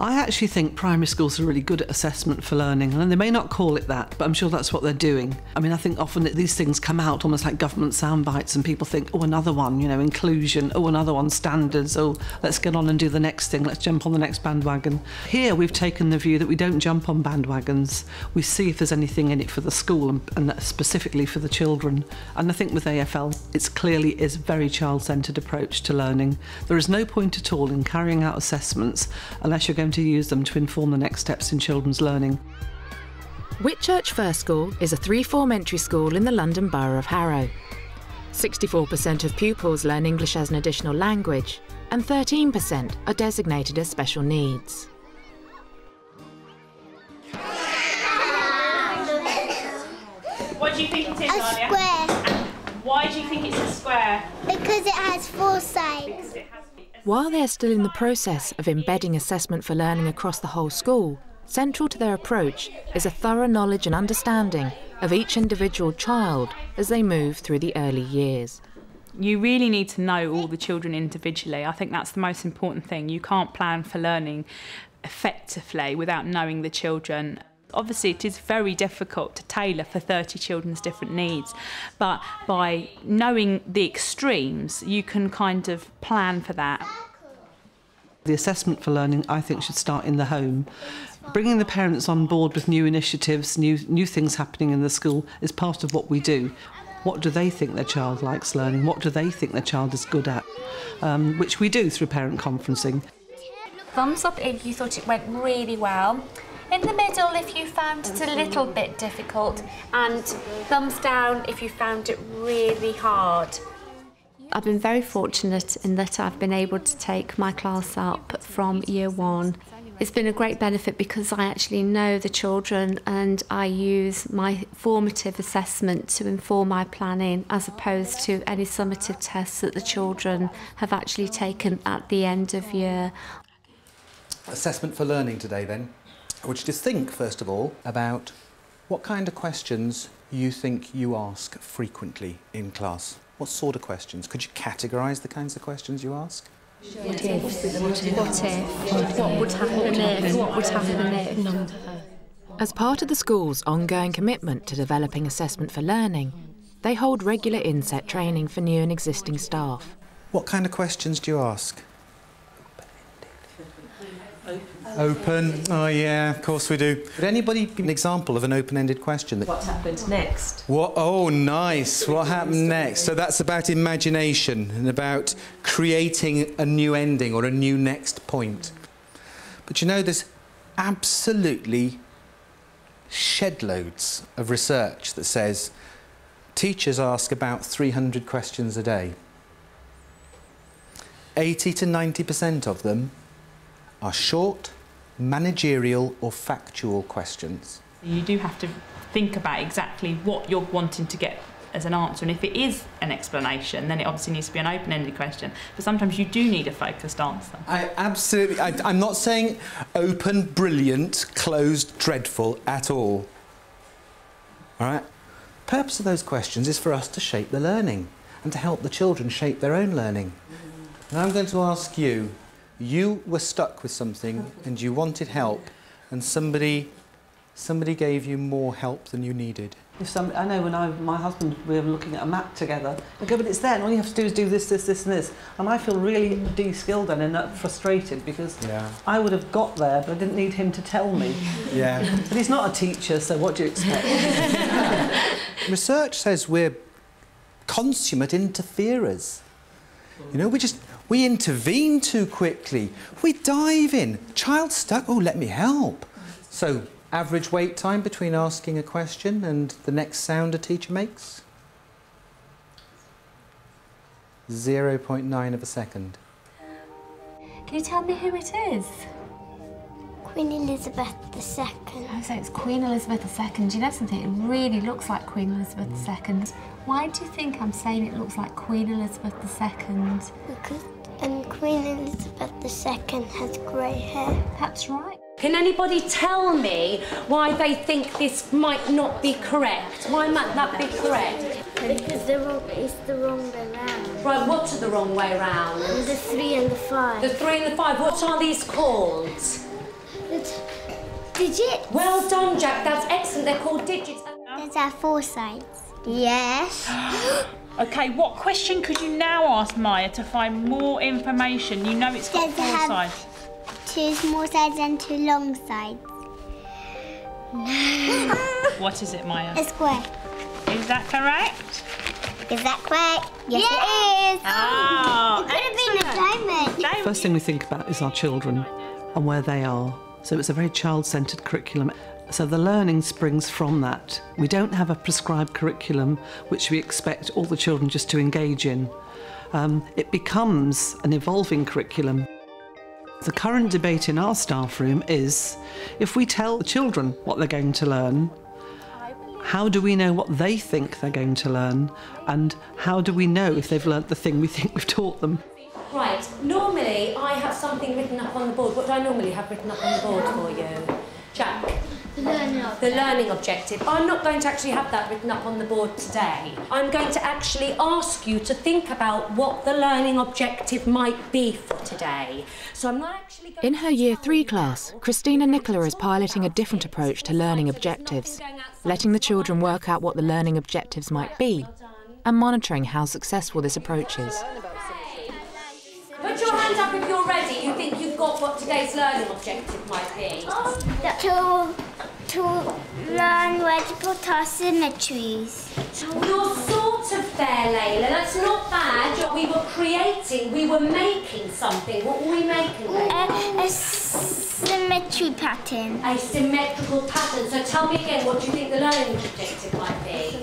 I actually think primary schools are really good at assessment for learning, and they may not call it that, but I'm sure that's what they're doing. I mean, I think often these things come out almost like government sound bites, and people think, oh, another one, you know, inclusion, oh, another one, standards, oh, let's get on and do the next thing, let's jump on the next bandwagon. Here we've taken the view that we don't jump on bandwagons, we see if there's anything in it for the school and specifically for the children. And I think with AFL, it clearly is a very child-centred approach to learning. There is no point at all in carrying out assessments unless you're going to use them to inform the next steps in children's learning. Whitchurch First School is a three-form entry school in the London Borough of Harrow. 64% of pupils learn English as an additional language, and 13% are designated as special needs. What do you think it is, Alia? A square. Why do you think it's a square? Because it has 4 sides. While they're still in the process of embedding assessment for learning across the whole school, central to their approach is a thorough knowledge and understanding of each individual child as they move through the early years. You really need to know all the children individually. I think that's the most important thing. You can't plan for learning effectively without knowing the children. Obviously, it is very difficult to tailor for 30 children's different needs, but by knowing the extremes, you can kind of plan for that. The assessment for learning, I think, should start in the home. Bringing the parents on board with new initiatives, new things happening in the school is part of what we do. What do they think their child likes learning? What do they think their child is good at? Which we do through parent conferencing. Thumbs up if you thought it went really well. In the middle if you found it a little bit difficult, and thumbs down if you found it really hard. I've been very fortunate in that I've been able to take my class up from year 1. It's been a great benefit because I actually know the children and I use my formative assessment to inform my planning as opposed to any summative tests that the children have actually taken at the end of year. Assessment for learning today then. I want you to think, first of all, about what kind of questions you think you ask frequently in class. What sort of questions? Could you categorise the kinds of questions you ask? What if? What if? What would happen if? What would happen if? As part of the school's ongoing commitment to developing assessment for learning, they hold regular inset training for new and existing staff. What kind of questions do you ask? Open. Oh yeah, of course we do. Would anybody give an example of an open-ended question? What happened next? What? Oh, nice. What happened next? So that's about imagination and about creating a new ending or a new next point. But you know, there's absolutely shed loads of research that says teachers ask about 300 questions a day. 80 to 90% of them are short, managerial or factual questions. You do have to think about exactly what you're wanting to get as an answer, and if it is an explanation, then it obviously needs to be an open-ended question. But sometimes you do need a focused answer. I'm not saying open, brilliant, closed, dreadful at all. All right? The purpose of those questions is for us to shape the learning and to help the children shape their own learning. And I'm going to ask you, you were stuck with something and you wanted help, and somebody gave you more help than you needed. I know when my husband, we were looking at a map together, I go, but it's there, and all you have to do is do this, this, this and this. And I feel really de-skilled then and frustrated because I would have got there, but I didn't need him to tell me. Yeah. But he's not a teacher, so what do you expect? Research says we're consummate interferers. You know, we intervene too quickly. We dive in. Child stuck, oh, let me help. So, average wait time between asking a question and the next sound a teacher makes? 0.9 of a second. Can you tell me who it is? Queen Elizabeth II. Oh, so it's Queen Elizabeth II. Do you know something? It really looks like Queen Elizabeth II. Why do you think I'm saying it looks like Queen Elizabeth II? Because Queen Elizabeth II has grey hair. That's right. Can anybody tell me why they think this might not be correct? Why might that be correct? Because it's the wrong way round. Right, what's the wrong way round? The 3 and the 5. The 3 and the 5, what are these called? Digits. Well done, Jack. That's excellent. They're called digits. Does that have 4 sides? Yes. OK, what question could you now ask Maya to find more information? You know it's got Does it 4 have sides. 2 small sides and 2 long sides? No. What is it, Maya? A square. Is that correct? Is that correct? Yes, it is. Oh, It could have been a diamond. First thing we think about is our children and where they are. So it's a very child-centred curriculum. So the learning springs from that. We don't have a prescribed curriculum which we expect all the children just to engage in. It becomes an evolving curriculum. The current debate in our staff room is, if we tell the children what they're going to learn, how do we know what they think they're going to learn? And how do we know if they've learnt the thing we think we've taught them? Right, normally I have something written up on the board. What do I normally have written up on the board for you? Jack? The learning objective. I'm not going to actually have that written up on the board today. I'm going to actually ask you to think about what the learning objective might be for today. So I'm not actually going In her Year 3 class, Christina Nicola is piloting a different approach to learning objectives, letting the children work out what the learning objectives might be and monitoring how successful this approach is. Put your hand up if you're ready. You think you've got what today's learning objective might be. To learn where to put our symmetries. You're sort of there, Layla. That's not bad. We were creating, we were making something. What were we making, Layla? A symmetry pattern. A symmetrical pattern. So tell me again, what do you think the learning objective might be?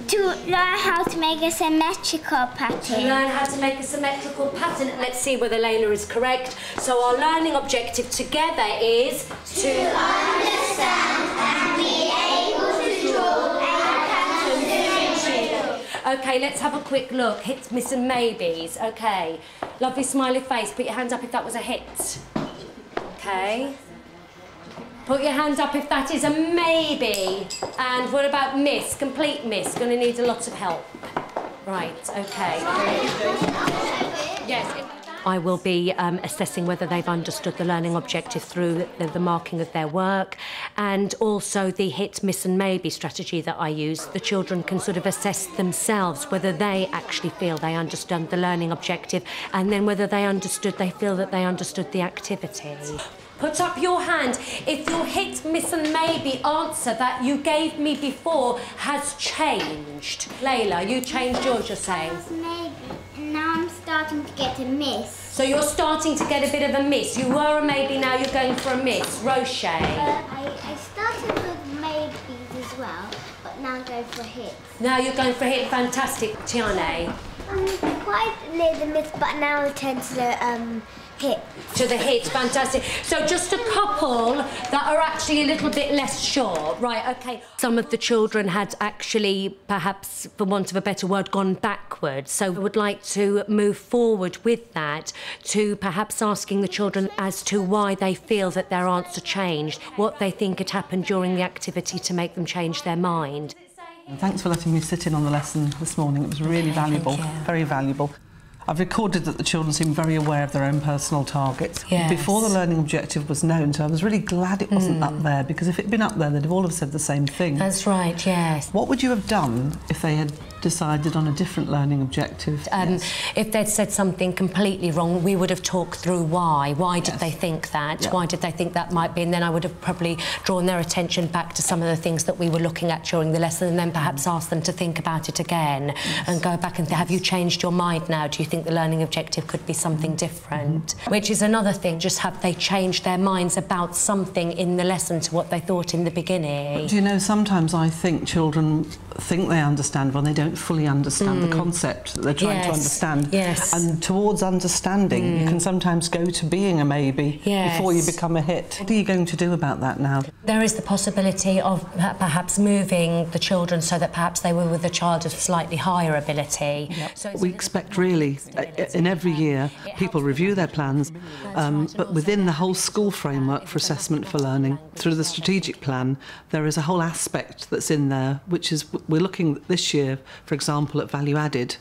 To learn how to make a symmetrical pattern. To learn how to make a symmetrical pattern. Let's see whether Layla is correct. So our learning objective together is to understand and be able to draw a pattern. OK, let's have a quick look. Hits, miss and maybes. OK. Lovely smiley face. Put your hand up if that was a hit. OK. Put your hand up if that is a maybe. And what about miss? Complete miss. Going to need a lot of help. Right, OK. Yes. I will be assessing whether they've understood the learning objective through the marking of their work, and also the hit, miss and maybe strategy that I use. The children can sort of assess themselves whether they actually feel they understand the learning objective, and then whether they feel that they understood the activity. Put up your hand if your hit, miss and maybe answer that you gave me before has changed. Layla, you changed yours, you're saying? Maybe. And now I'm starting to get a miss. So you're starting to get a bit of a miss. You were a maybe, now you're going for a miss. Roche? I started with maybes as well, but now I'm going for hits. Now you're going for a hit. Fantastic. Tiane? Quite near the miss, but now I turn to the hit. To the hit, fantastic. So just a couple that are actually a little bit less sure. Right, OK. Some of the children had actually, perhaps, for want of a better word, gone backwards. So we would like to move forward with that to perhaps asking the children as to why they feel that their answer changed, what they think had happened during the activity to make them change their mind. Thanks for letting me sit in on the lesson this morning. It was really valuable, very valuable. I've recorded that the children seem very aware of their own personal targets. Yes. Before the learning objective was known, so I was really glad it wasn't up there, because if it had been up there, they'd have all have said the same thing. That's right, yes. What would you have done if they had decided on a different learning objective? If they'd said something completely wrong, we would have talked through why. Why did they think that? Why did they think that might be? And then I would have probably drawn their attention back to some of the things that we were looking at during the lesson, and then perhaps asked them to think about it again and go back and have you changed your mind now? Do you think the learning objective could be something different? Which is another thing, just have they changed their minds about something in the lesson to what they thought in the beginning? Do you know, sometimes I think children think they understand when they don't fully understand the concept that they're trying to understand. Yes. And towards understanding, you can sometimes go to being a maybe before you become a hit. What are you going to do about that now? There is the possibility of perhaps moving the children so that perhaps they were with a child of slightly higher ability. Yep. So we expect really, in every year, people review their plans, but within the whole school framework for assessment for learning, through the strategic plan, there is a whole aspect that's in there, which is, we're looking this year, for example, at value added,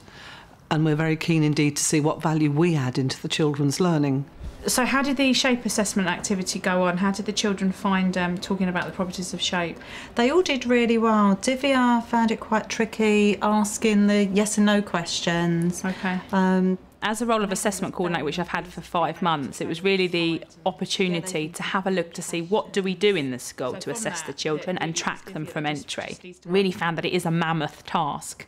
and we're very keen indeed to see what value we add into the children's learning. So how did the shape assessment activity go on? How did the children find talking about the properties of shape? They all did really well. Divya found it quite tricky asking the yes and no questions. Okay. As a role of assessment coordinator, which I've had for 5 months, it was really the opportunity to have a look to see what do we do in the school to assess the children and track them from entry. Really found that it is a mammoth task,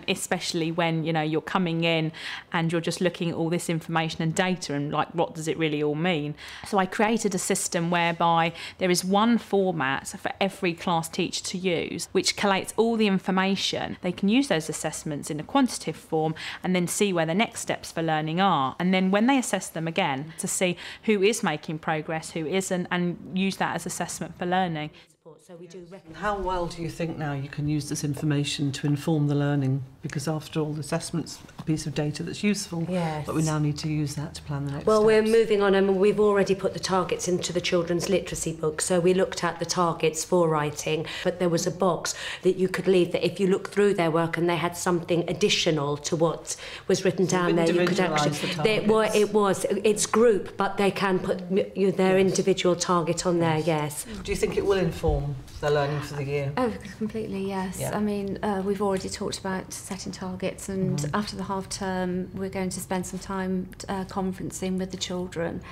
especially when you're coming in and you're just looking at all this information and data and like what does it really all mean. So I created a system whereby there is one format for every class teacher to use, which collates all the information. They can use those assessments in a quantitative form and then see where the next steps for learning are, and then when they assess them again to see who is making progress, who isn't, and use that as assessment for learning. So we do How well do you think now you can use this information to inform the learning? Because after all, the assessment's a piece of data that's useful, yes. But we now need to use that to plan the next Well, steps. we're moving on, and we've already put the targets into the children's literacy book. So we looked at the targets for writing, but there was a box that you could leave that if you look through their work and they had something additional to what was written down there, you could actually. It's group, but they can put their individual target on there. Yes. Do you think it will inform their learning for the year? Oh, completely, yes. Yeah. I mean, we've already talked about setting targets, and after the half term, we're going to spend some time conferencing with the children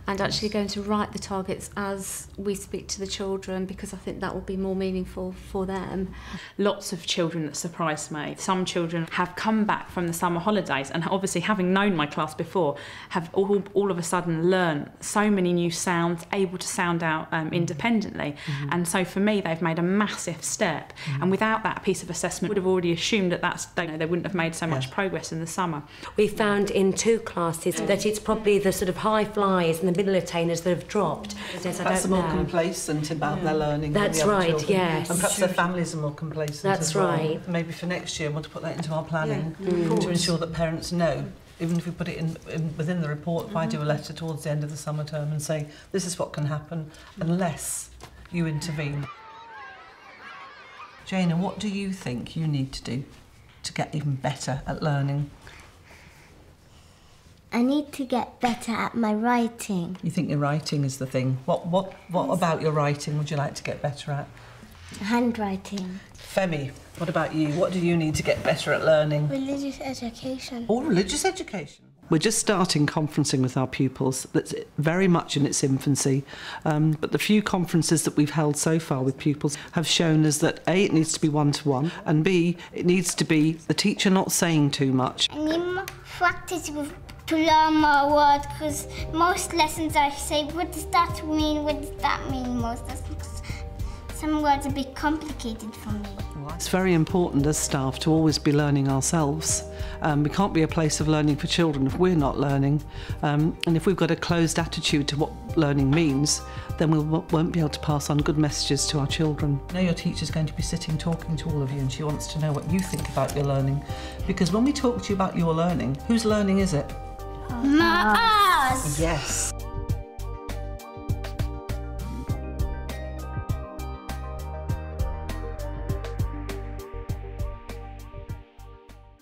and actually going to write the targets as we speak to the children, because I think that will be more meaningful for them. Lots of children that surprised me. Some children have come back from the summer holidays and obviously having known my class before have all of a sudden learned so many new sounds, able to sound out independently. And so for me they've made a massive step, and without that piece of assessment would have already assumed that they wouldn't have made so much progress in the summer. We found in 2 classes that it's probably the sort of high flyers and the middle attainers that have dropped. Perhaps they're more complacent about their learning. That's than the other right, children. yes. And perhaps their families are more complacent. That's as well. right. Maybe for next year, we'll to put that into our planning to ensure that parents know. Even if we put it in within the report, if I do a letter towards the end of the summer term and say, this is what can happen unless you intervene. Jana, what do you think you need to do to get even better at learning? I need to get better at my writing. You think your writing is the thing. What about your writing would you like to get better at? Handwriting. Femi, what about you? What do you need to get better at learning? Religious education. Oh, religious education. We're just starting conferencing with our pupils. That's very much in its infancy. But the few conferences that we've held so far with pupils have shown us that A, it needs to be one-to-one, and B, it needs to be the teacher not saying too much. I need more practice to learn more words, because most lessons I say, what does that mean? What does that mean? Some words are a bit complicated for me. It's very important as staff to always be learning ourselves. We can't be a place of learning for children if we're not learning. And if we've got a closed attitude to what learning means, then we won't be able to pass on good messages to our children. Now your teacher's going to be sitting talking to all of you, and she wants to know what you think about your learning. Because when we talk to you about your learning, whose learning is it? Us! Yes.